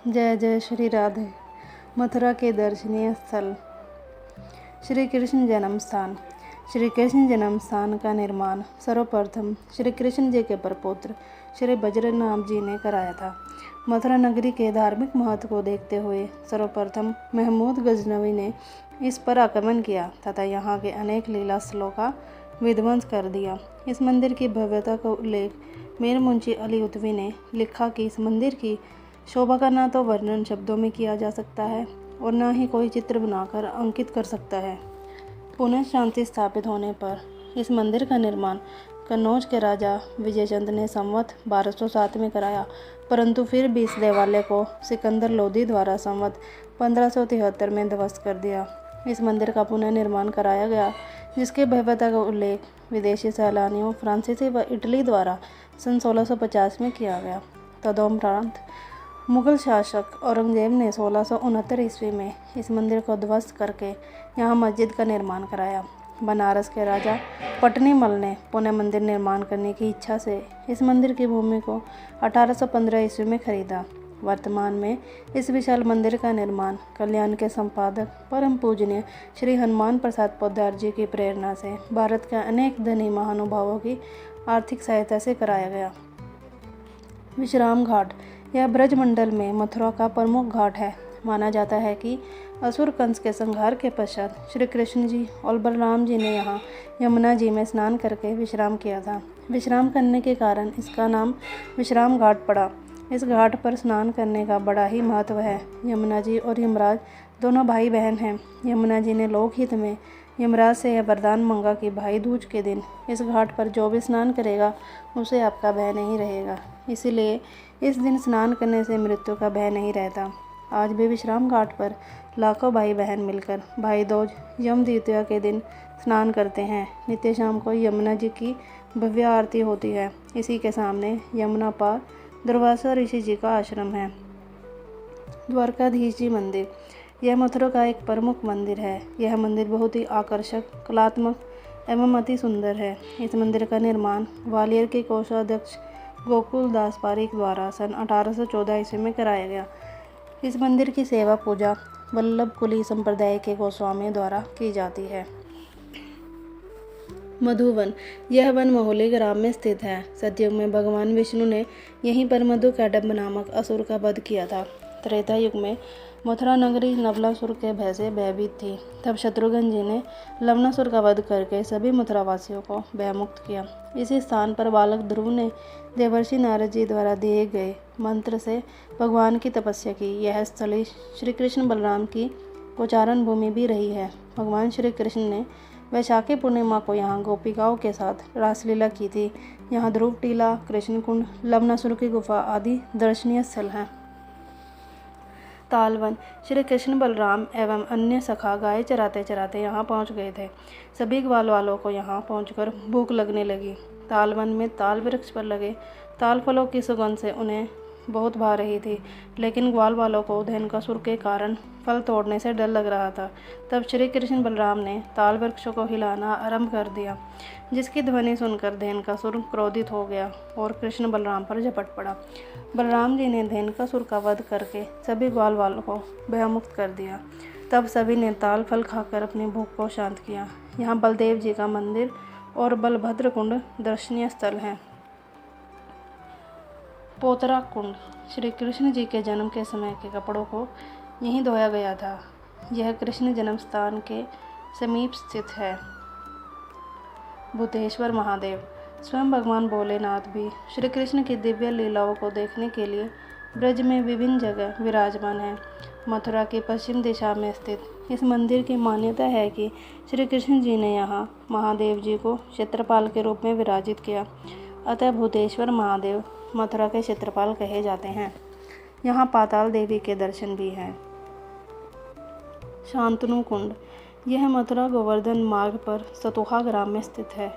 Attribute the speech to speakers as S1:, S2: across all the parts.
S1: जय जय श्री राधे। मथुरा के दर्शनीय स्थल। श्री कृष्ण जन्म स्थान। श्री कृष्ण जन्म स्थान का निर्माण सर्वप्रथम श्री कृष्ण जी के प्रपौत्र श्री बजरंगनाथ जी ने कराया था। मथुरा नगरी के धार्मिक महत्व को देखते हुए सर्वप्रथम महमूद गजनवी ने इस पर आक्रमण किया तथा यहाँ के अनेक लीला स्थलों का विध्वंस कर दिया। इस मंदिर की भव्यता का उल्लेख मीर मुंशी अली उतवी ने लिखा कि इस मंदिर की शोभा का ना तो वर्णन शब्दों में किया जा सकता है और ना ही कोई चित्र बनाकर अंकित कर सकता है। पुनः शांति स्थापित होने पर इस मंदिर का निर्माण कन्नौज के राजा विजयचंद ने संवत 1207 में कराया, परंतु फिर भी इस देवालय को सिकंदर लोदी द्वारा संवत 1573 में ध्वस्त कर दिया। इस मंदिर का पुनः निर्माण कराया गया, जिसके भव्यता का उल्लेख विदेशी सैलानियों फ्रांसीसी व इटली द्वारा सन 1650 में किया गया। तदोपरांत मुगल शासक औरंगजेब ने 1669 ईस्वी में इस मंदिर को ध्वस्त करके यहाँ मस्जिद का निर्माण कराया। बनारस के राजा पटनीमल ने पुनः मंदिर निर्माण करने की इच्छा से इस मंदिर की भूमि को 1815 ईस्वी में खरीदा। वर्तमान में इस विशाल मंदिर का निर्माण कल्याण के संपादक परम पूजनीय श्री हनुमान प्रसाद पोद्दार जी की प्रेरणा से भारत के अनेक धनी महानुभावों की आर्थिक सहायता से कराया गया। विश्राम घाट। यह ब्रजमंडल में मथुरा का प्रमुख घाट है। माना जाता है कि असुर कंस के संहार के पश्चात श्री कृष्ण जी और बलराम जी ने यहाँ यमुना जी में स्नान करके विश्राम किया था। विश्राम करने के कारण इसका नाम विश्राम घाट पड़ा। इस घाट पर स्नान करने का बड़ा ही महत्व है। यमुना जी और यमराज दोनों भाई बहन हैं। यमुना जी ने लोकहित में यमराज से यह वरदान मांगा कि भाई दूज के दिन इस घाट पर जो भी स्नान करेगा उसे आपका भय नहीं रहेगा। इसीलिए इस दिन स्नान करने से मृत्यु का भय नहीं रहता। आज भी विश्राम घाट पर लाखों भाई बहन मिलकर भाई दूज यम द्वितीया के दिन स्नान करते हैं। नित्य शाम को यमुना जी की भव्य आरती होती है। इसी के सामने यमुना पार दुर्वासा ऋषि जी का आश्रम है। द्वारकाधीश जी मंदिर। यह मथुरा का एक प्रमुख मंदिर है। यह मंदिर बहुत ही आकर्षक, कलात्मक एवं अति सुंदर है। इस मंदिर का निर्माण ग्वालियर के कोषाध्यक्ष गोकुल दास पारीक द्वारा सन 1814 ईस्वी में कराया गया। इस मंदिर की सेवा पूजा वल्लभ कुली संप्रदाय के गोस्वामी द्वारा की जाती है। मधुवन। यह वन महोली ग्राम में स्थित है। सतयुग में भगवान विष्णु ने यहीं पर मधु कैटभ नामक असुर का वध किया था। त्रेता युग में मथुरा नगरी नवलासुर के भय से भयभीत थी। तब शत्रुघ्न जी ने लवणासुर का वध करके सभी मथुरावासियों को भयमुक्त किया। इसी स्थान पर बालक ध्रुव ने देवर्षि नारद जी द्वारा दिए गए मंत्र से भगवान की तपस्या की। यह स्थली श्री कृष्ण बलराम की गोचारण भूमि भी रही है। भगवान श्री कृष्ण ने वैशाखी पूर्णिमा को यहाँ गोपिकाओं के साथ रासलीला की थी। यहाँ ध्रुव टीला, कृष्ण कुंड, लवणासुर की गुफा आदि दर्शनीय स्थल हैं। तालवन। श्री कृष्ण बलराम एवं अन्य सखा गाय चराते चराते यहाँ पहुँच गए थे। सभी ग्वाल वालों को यहाँ पहुँचकर भूख लगने लगी। तालवन में ताल वृक्ष पर लगे ताल फलों की सुगंध से उन्हें बहुत भा रही थी, लेकिन ग्वाल वालों को धेनुकासुर के कारण फल तोड़ने से डर लग रहा था। तब श्री कृष्ण बलराम ने ताल वृक्षों को हिलाना आरंभ कर दिया, जिसकी ध्वनि सुनकर धेनुकासुर क्रोधित हो गया और कृष्ण बलराम पर झपट पड़ा। बलराम जी ने धेनुकासुर का वध करके सभी ग्वाल वालों को भयमुक्त कर दिया। तब सभी ने ताल फल खाकर अपनी भूख को शांत किया। यहाँ बलदेव जी का मंदिर और बलभद्र कुंड दर्शनीय स्थल हैं। पोतरा कुंड। श्री कृष्ण जी के जन्म के समय के कपड़ों को यहीं धोया गया था। यह कृष्ण जन्म स्थान के समीप स्थित है। भूतेश्वर महादेव। स्वयं भगवान भोलेनाथ भी श्री कृष्ण की दिव्य लीलाओं को देखने के लिए ब्रज में विभिन्न जगह विराजमान है। मथुरा की पश्चिम दिशा में स्थित इस मंदिर की मान्यता है कि श्री कृष्ण जी ने यहाँ महादेव जी को क्षेत्रपाल के रूप में विराजित किया, अतः भूतेश्वर महादेव मथुरा के क्षेत्रपाल कहे जाते हैं। यहाँ पाताल देवी के दर्शन भी हैं। शांतनु कुंड। यह मथुरा गोवर्धन मार्ग पर सतोहा ग्राम में स्थित है।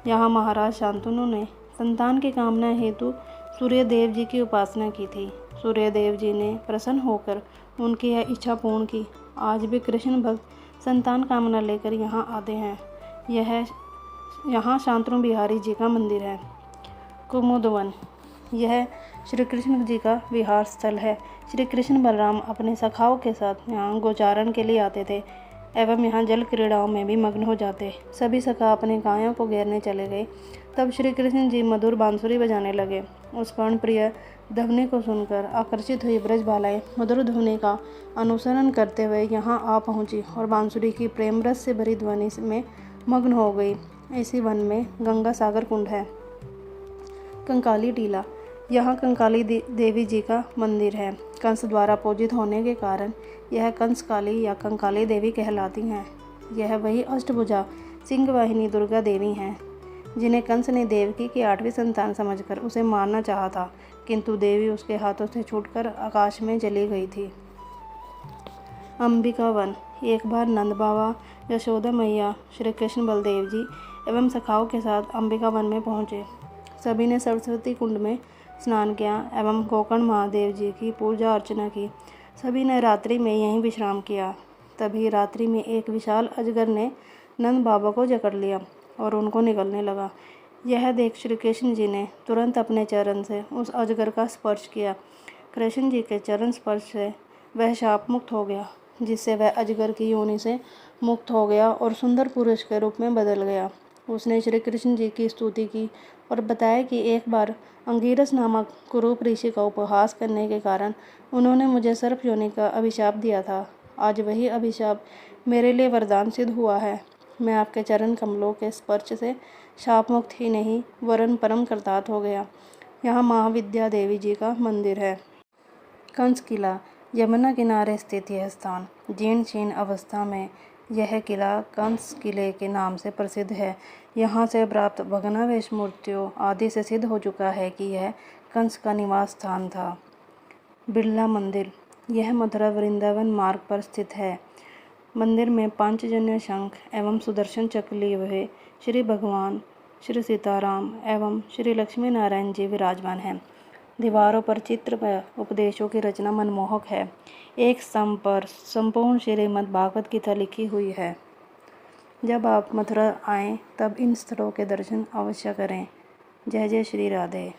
S1: यहाँ महाराज शांतनु ने संतान की कामना हेतु सूर्यदेव जी की उपासना की थी। सूर्यदेव जी ने प्रसन्न होकर उनकी यह इच्छा पूर्ण की। आज भी कृष्ण भक्त संतान कामना लेकर यहाँ आते हैं। यहाँ शांतनु बिहारी जी का मंदिर है। कुमुदवन। यह श्री कृष्ण जी का विहार स्थल है। श्री कृष्ण बलराम अपने सखाओं के साथ यहाँ गोचारण के लिए आते थे एवं यहाँ जल क्रीड़ाओं में भी मग्न हो जाते। सभी सखा अपने गायों को घेरने चले गए। तब श्री कृष्ण जी मधुर बांसुरी बजाने लगे। उस कर्ण प्रिय ध्वनि को सुनकर आकर्षित हुई ब्रजबालाएं मधुर ध्वनि का अनुसरण करते हुए यहाँ आ पहुँची और बांसुरी की प्रेम रस से भरी ध्वनि में मग्न हो गई। इसी वन में गंगा सागर कुंड है। कंकाली टीला, यहाँ कंकाली देवी जी का मंदिर है। कंस द्वारा पूजित होने के कारण यह कंसकाली या कंकाली देवी कहलाती हैं। यह वही अष्टभुजा सिंह वाहिनी दुर्गा देवी हैं जिन्हें कंस ने देवकी की 8वीं संतान समझकर उसे मारना चाहा था, किंतु देवी उसके हाथों से छूटकर आकाश में चली गई थी। अंबिका वन, एक बार नंद बाबा, यशोदा मैया, श्री कृष्ण बलदेव जी एवं सखाओं के साथ अंबिका वन में पहुँचे। सभी ने सरस्वती कुंड में स्नान किया एवं गोकर्ण महादेव जी की पूजा अर्चना की। सभी ने रात्रि में यहीं विश्राम किया। तभी रात्रि में एक विशाल अजगर ने नंद बाबा को जकड़ लिया और उनको निगलने लगा। यह देख श्री कृष्ण जी ने तुरंत अपने चरण से उस अजगर का स्पर्श किया। कृष्ण जी के चरण स्पर्श से वह शाप मुक्त हो गया, जिससे वह अजगर की योनि से मुक्त हो गया और सुंदर पुरुष के रूप में बदल गया। उसने श्री कृष्ण जी की स्तुति की और बताया कि एक बार अंगिरस नामक कुरूप ऋषि का उपहास करने के कारण उन्होंने मुझे सर्प योनि का अभिशाप दिया था। आज वही अभिशाप मेरे लिए वरदान सिद्ध हुआ है। मैं आपके चरण कमलों के स्पर्श से शाप मुक्त ही नहीं वरन परम कृतार्थ हो गया। यहाँ महाविद्या देवी जी का मंदिर है। कंस किला, यमुना किनारे स्थित यह स्थान जीर्ण शीर्ण अवस्था में यह किला कंस किले के नाम से प्रसिद्ध है। यहाँ से प्राप्त भग्नावशेष मूर्तियों आदि से सिद्ध हो चुका है कि यह कंस का निवास स्थान था। बिड़ला मंदिर, यह मथुरा वृंदावन मार्ग पर स्थित है। मंदिर में पांचजन्य शंख एवं सुदर्शन चक्र लिए हुए श्री भगवान, श्री सीताराम एवं श्री लक्ष्मी नारायण जी विराजमान हैं। दीवारों पर चित्र व उपदेशों की रचना मनमोहक है। एक स्तंभ पर संपूर्ण श्रीमद् भागवत गीता लिखी हुई है। जब आप मथुरा आएँ तब इन स्थलों के दर्शन अवश्य करें। जय जय श्री राधे।